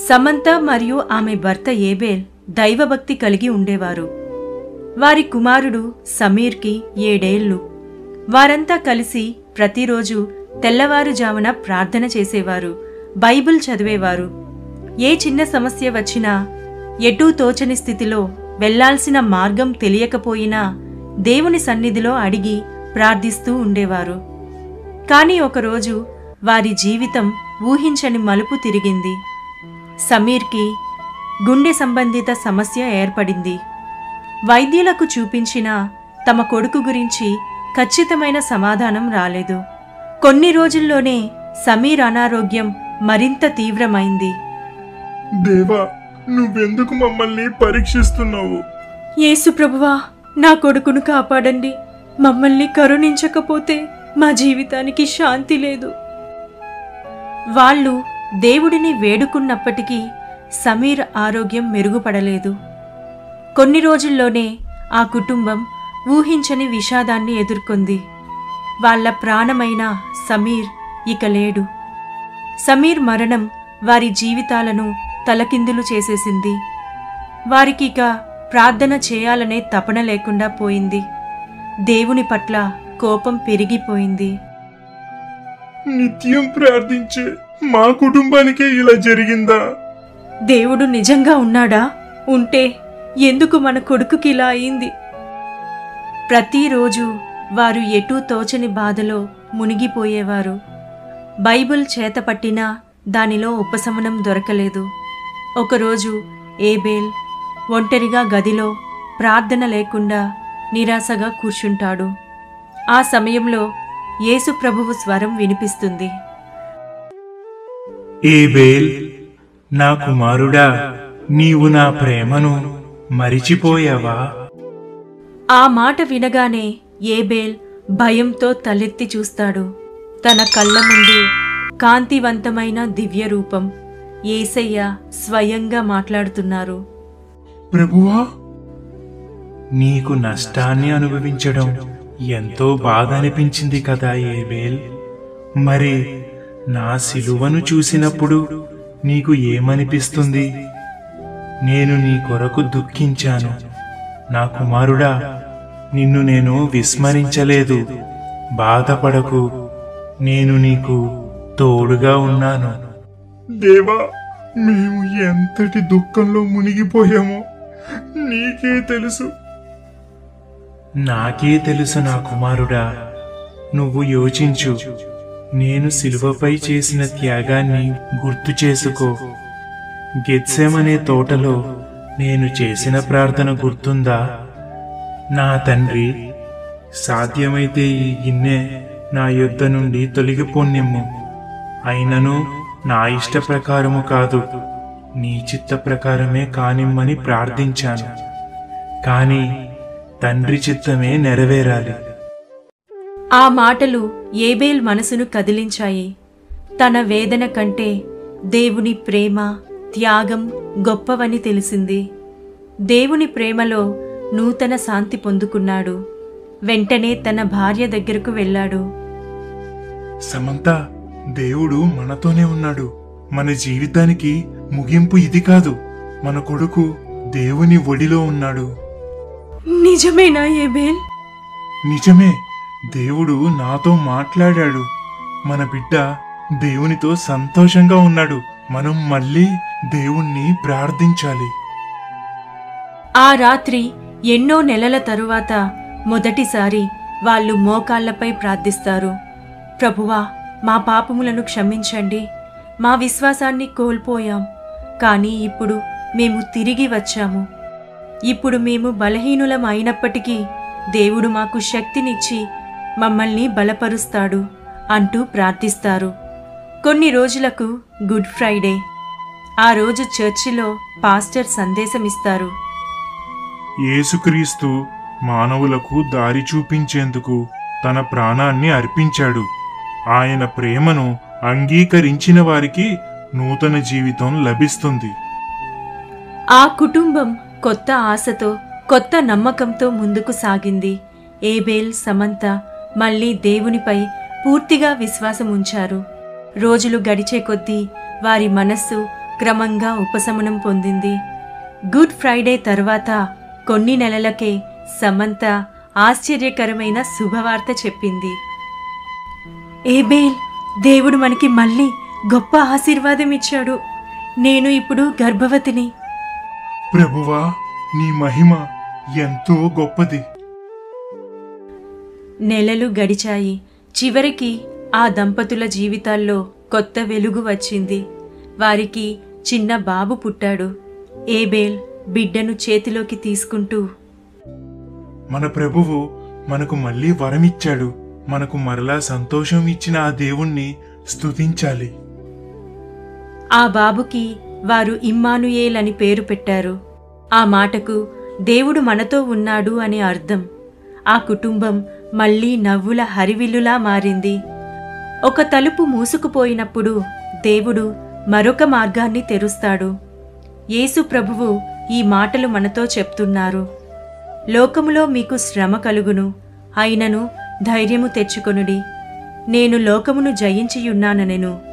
సమంత మరియు ఆమె భర్త ఏబేల్ దైవభక్తి కలిగి ఉండేవారు. వారి కుమారుడు సమీర్కి 7 ఏళ్లు. వారంతా కలిసి ప్రతిరోజు తెల్లవారుజామున ప్రార్థన చేసేవారు, బైబిల్ చదివేవారు. ఏ చిన్న సమస్య వచ్చినా, ఎటూ తోచని స్థితిలో వెళ్లాల్సిన మార్గం తెలియకపోయినా దేవుని సన్నిధిలో అడిగి ప్రార్థిస్తూ ఉండేవారు. కాని ఒకరోజు వారి జీవితం ఊహించని మలుపు తిరిగింది. సమీర్కి గుండె సంబంధిత సమస్య ఏర్పడింది. వైద్యులకు చూపించినా తమ కొడుకు గురించి ఖచ్చితమైన సమాధానం రాలేదు. కొన్ని రోజుల్లోనే సమీర్ అనారోగ్యం మరింత తీవ్రమైంది. దేవా, నువ్వెందుకు మమ్మల్ని పరీక్షిస్తున్నావు? యేసు ప్రభువా, నా కొడుకును కాపాడండి. మమ్మల్ని కరుణించకపోతే మా జీవితానికి శాంతి లేదు. వాళ్ళు దేవుడిని వేడుకున్నప్పటికీ సమీర్ ఆరోగ్యం మెరుగుపడలేదు. కొన్ని రోజుల్లోనే ఆ కుటుంబం ఊహించని విషాదాన్ని ఎదుర్కొంది. వాళ్ల ప్రాణమైన సమీర్ ఇక లేడు. సమీర్ మరణం వారి జీవితాలను తలకిందులు చేసేసింది. వారికిక ప్రార్థన చేయాలనే తపన లేకుండా పోయింది. దేవుని పట్ల కోపం పెరిగిపోయింది. నిత్యం ప్రార్థించే మా కుటుంబానికే ఇలా జరిగిందా? దేవుడు నిజంగా ఉన్నాడా? ఉంటే ఎందుకు మన కొడుకుకి ఇలా అయింది? ప్రతిరోజు వారు ఎటూ తోచని బాధలో మునిగిపోయేవారు. బైబిల్ చేతపట్టినా దానిలో ఉపశమనం దొరకలేదు. ఒకరోజు ఏబేల్ ఒంటరిగా గదిలో ప్రార్థన లేకుండా నిరాశగా కూర్చుంటాడు. ఆ సమయంలో యేసు ప్రభువు స్వరం వినిపిస్తుంది. ఏబేల్, నా కుమారుడా, నీవు నా ప్రేమను మరిచిపోయావా? ఆ మాట వినగానే ఏబేల్ భయంతో తలెత్తి చూస్తాడు. తన కళ్ళ ముందు కాంతివంతమైన దివ్య రూపం, యేసయ్య స్వయంగా మాట్లాడుతున్నారు. ప్రభువా, నీకు నష్టాన్ని అనుభవించడం ఎంతో బాధ అనిపించింది కదా ఏబేల్. మరి నా సిలువను చూసినప్పుడు నీకు ఏమనిపిస్తుంది? నేను నీ కొరకు దుఃఖించాను. నా కుమారుడా, నిన్ను నేను విస్మరించలేదు. బాధపడకు, నేను నీకు తోడుగా ఉన్నాను. దేవా, మేము ఎంతటి దుఃఖంలో మునిగిపోయామో నీకే తెలుసు. నాకే తెలుసు నా కుమారుడా. నువ్వు యోచించు. నేను సిలువపై చేసిన త్యాగాన్ని గుర్తు చేసుకో. గెత్సెమనే తోటలో నేను చేసిన ప్రార్థన గుర్తుందా? నా తండ్రి, సాధ్యమైతే ఈ గిన్నె నా యొద్ద నుండి తొలగిపోనిమ్ము. అయినను నా ఇష్ట ప్రకారము కాదు, నీ చిత్త ప్రకారమే కానిమ్మని ప్రార్థించాను. కాని తండ్రి చిత్తమే నెరవేరాలి. ఆ మాటలు ఏబేల్ మనసును కదిలించాయి. తన వేదన కంటే దేవుని ప్రేమ, త్యాగం గొప్పవని తెలిసింది. దేవుని ప్రేమలో నూతన శాంతి పొందుకున్నాడు. వెంటనే తన భార్య దగ్గరకు వెళ్ళాడు. సమంత, దేవుడు మనతోనే ఉన్నాడు. మన జీవితానికి ముగింపు ఇది కాదు. మన కొడుకు దేవుని ఒడిలో ఉన్నాడు. నిజమేనా ఏబేల్? నిజమే. దేవుడు నాతో మాట్లాడాడు. మన బిడ్డ దేవునితో సంతోషంగా ఉన్నాడు. మనం మళ్ళీ దేవుణ్ణి ప్రార్థించాలి. ఆ రాత్రి ఎన్నో నెలల తరువాత మొదటిసారి వాళ్ళు మోకాళ్లపై ప్రార్థిస్తారు. ప్రభువా, మా పాపములను క్షమించండి. మా విశ్వాసాన్ని కోల్పోయాం. కానీ ఇప్పుడు మేము తిరిగి వచ్చాము. ఇప్పుడు మేము బలహీనులం అయినప్పటికీ దేవుడు మాకు శక్తినిచ్చి మమ్మల్ని బలపరుస్తాడు అంటూ ప్రార్థిస్తారు. కొన్ని రోజులకు గుడ్ ఫ్రైడే. ఆ రోజు చర్చిలో పాస్టర్ సందేశమిస్తారు. యేసుక్రీస్తు మానవులకు దారి చూపించేందుకు తన ప్రాణాన్ని అర్పించాడు. ఆయన ప్రేమను అంగీకరించిన వారికి నూతన జీవితం లభిస్తుంది. ఆ కుటుంబం కొత్త ఆశతో, కొత్త నమ్మకంతో ముందుకు సాగింది. ఏబేల్, సమంత మళ్లీ దేవునిపై పూర్తిగా విశ్వాసం ఉంచారు. రోజులు గడిచే కొద్దీ వారి మనస్సు క్రమంగా ఉపశమనం పొందింది. గుడ్ ఫ్రైడే తర్వాత కొన్ని నెలలకే సమంత ఆశ్చర్యకరమైన శుభవార్త చెప్పింది. ఏబేల్, దేవుడు మనకి మళ్ళీ గొప్ప ఆశీర్వాదం ఇచ్చాడు. నేను ఇప్పుడు గర్భవతిని. ప్రభువా, నీ మహిమ ఎంతో గొప్పది. నెలలు గడిచాయి. చివరికి ఆ దంపతుల జీవితాల్లో కొత్త వెలుగు వచ్చింది. వారికి చిన్న బాబు పుట్టాడు. ఏబేల్ బిడ్డను చేతిలోకి తీసుకుంటూ, మన ప్రభువు మనకు మళ్ళీ వరమిచ్చాడు. మనకు మరలా సంతోషం ఇచ్చిన ఆ దేవుణ్ణి స్తుతించాలి. ఆ బాబుకి వారు ఇమ్మానుయేల్ అని పేరు పెట్టారు. ఆ మాటకు దేవుడు మనతో ఉన్నాడు అని అర్థం. ఆ కుటుంబం మళ్లీ నవ్వుల హరివిల్లులా మారింది. ఒక తలుపు మూసుకుపోయినప్పుడు దేవుడు మరొక మార్గాన్ని తెరుస్తాడు. యేసు ప్రభువు ఈ మాటలు మనతో చెప్తున్నారు. లోకములో మీకు శ్రమ కలుగును, అయినను ధైర్యము తెచ్చుకొనుడి. నేను లోకమును జయించియున్నానెను.